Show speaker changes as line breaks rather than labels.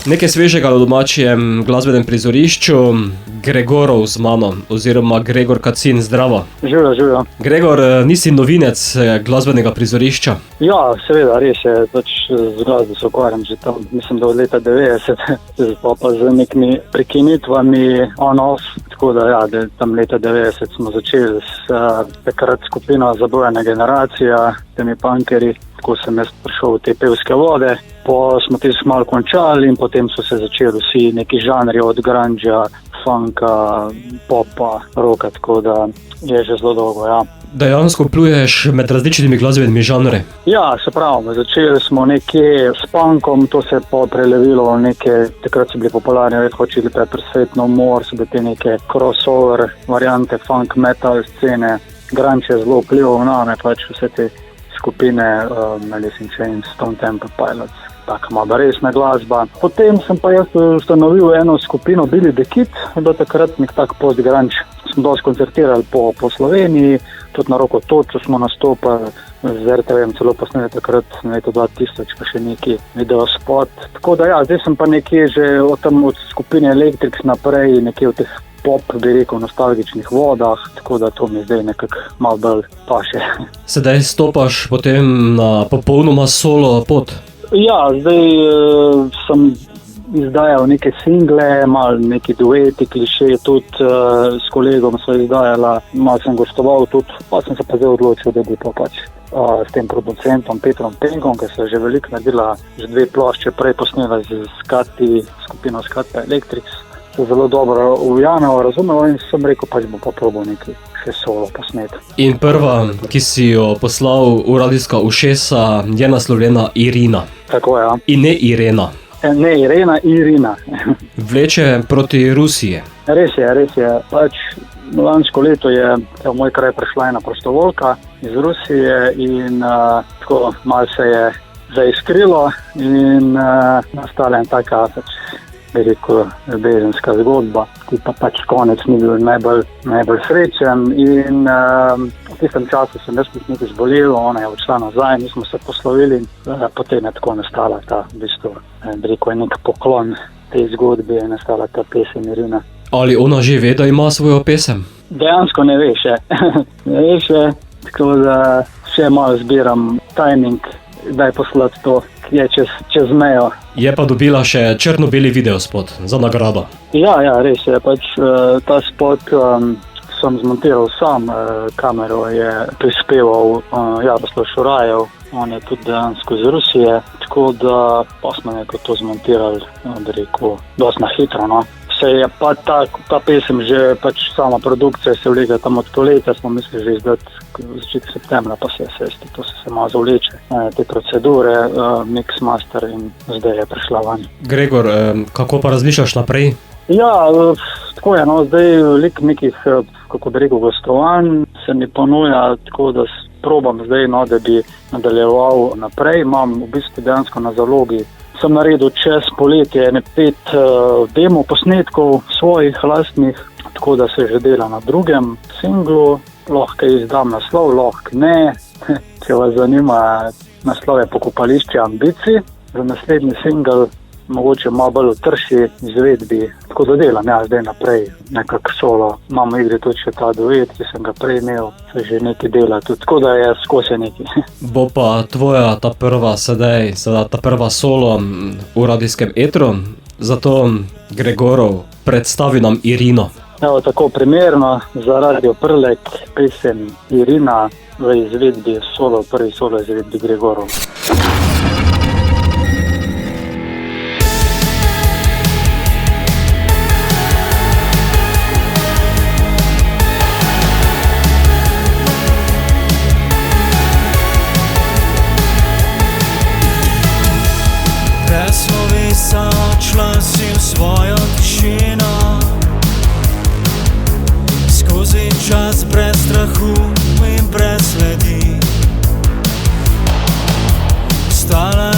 Nekaj svežega na domačem glasbenem prizorišču, Gregorov z mano, oziroma Gregor Kacin, zdravo.
Živjo.
Gregor, nisi novinec glasbenega prizorišča?
Ja, seveda, res je, z glasbo se ukvarjam že tam, mislim, da od leta 90, pa z nekimi prekinitvami on-off, tako da ja, tam leta 90 smo začeli s takrat skupino Zabojena generacija, temi punkeri, tako sem jaz prišel v te pevske vode, smo tisto malo končali in potem so se začeli vsi neki žanri od grunge, funka, popa, rocka, tako da je že zelo dolgo, ja.
Dejansko pluješ med različnimi glasbenimi žanri?
Ja, se pravi, začeli smo nekje s punkom, to se je pa prelevilo v neke, takrat so bili popularni Red Hot Chili Peppers, Faith No More, so bili te neke crossover variante funk metal scene, grunge je zelo vplival name, pač vse te skupine, Alice in Chains, Stone Temple Pilots, taka malo resna glasba. Potem sem pa jaz ustanovil eno skupino Billy the Kid, do takrat nek tak post-grunge. Smo dosti koncertirali po Sloveniji, tudi na Roko Toču smo nastopali, z RTV-em celo posneli takrat na leto 2000, pa še neki videospot. Tako da ja, zdaj sem pa nekje že od skupine Electrics naprej, nekje v teh pop, bi rekel, nostalgičnih vodah, tako da to mi zdaj nekako malo bolj paše.
Sedaj stopaš potem na popolnoma solo pot?
Ja, zdaj sem izdajal neke single, malo neki dueti, klišeje tudi s kolegom sva izdajala, malo sem gostoval tudi, pa sem se pa zdaj odločil, da bi pa pač s tem producentom Petrom Penkom, ki se je že veliko naredila, že 2 plošče prej posnela z Skati, skupino Skata Electrics, se zelo dobro ujamel, razumel in sem rekel, pač bom pa probal nekaj še solo posnet.
In prva, ki si jo poslal v radijska ušesa, je naslovljena Irina.
Tako ja.
In ne Irena.
Ne Irena, Irina.
Vleče proti Rusiji.
Res je. Pač lansko leto je v moj kraj prišla ena prostovoljka iz Rusije in tako malo se je zaiskrilo in nastala en taka, bi rekel, ljubezenska zgodba, ki pa pač konec ni bil najbolj srečen in v tistem času sem jaz nekaj zbolel, ona je odšla nazaj, mi smo se poslovili in potem je tako nastala ta, v bistvu, bi rekel, nek poklon tej zgodbi, je nastala ta pesem Irina.
Ali ona že ve, da ima svojo pesem?
Dejansko ne ve še. Ne ve še, tako da še malo zbiram timing, daj poslati to, ki je čez mejo.
Je pa dobila še črno-beli videospot za nagrado.
Ja, res je. Pač ta spot sem zmontiral sam, kamero je prispeval Jaroslav Šurajev, on je tudi dejansko iz Rusije, tako da pa smo nekako to zmontirali, da rekel, dosti na hitro, no. Se je pa ta pesem že pač sama produkcija se vlega tam od poletja, smo mislili že izdati v začetku septembra, pa to se malo zavleče, te procedure, mix, master in zdaj je prišla van.
Gregor, kako pa razmišljaš naprej?
Ja, tako je, no, zdaj veliko nekih, kako bi rekel, gostovanj se mi ponuja, tako da probam zdaj, no, da bi nadaljeval naprej, imam v bistvu dejansko na zalogi. Sem naredil čez poletje 5 demo posnetkov svojih lastnih, tako da se že dela na drugem singlu, lahko izdam naslov, lahko ne. Če vas zanima, naslov je Pokopališče ambicij, za naslednji single mogoče malo bolj v trši izvedbi, tako da delam zdaj naprej, nekako solo. Imam v igri tudi še ta duet, ki sem ga prej imel, se že nekaj dela tudi, tako da je skozi nekaj.
Bo pa tvoja ta prva sedaj, ta prva solo v radijskem etru, zato Gregorov, predstavi nam Irino.
Evo, tako primerno za Radio Prlek, pesem Irina v izvedbi solo, prvi solo izvedbi Gregorov.
Odšla si v svojo tišino, skozi čas brez strahu in brez sledi. Stala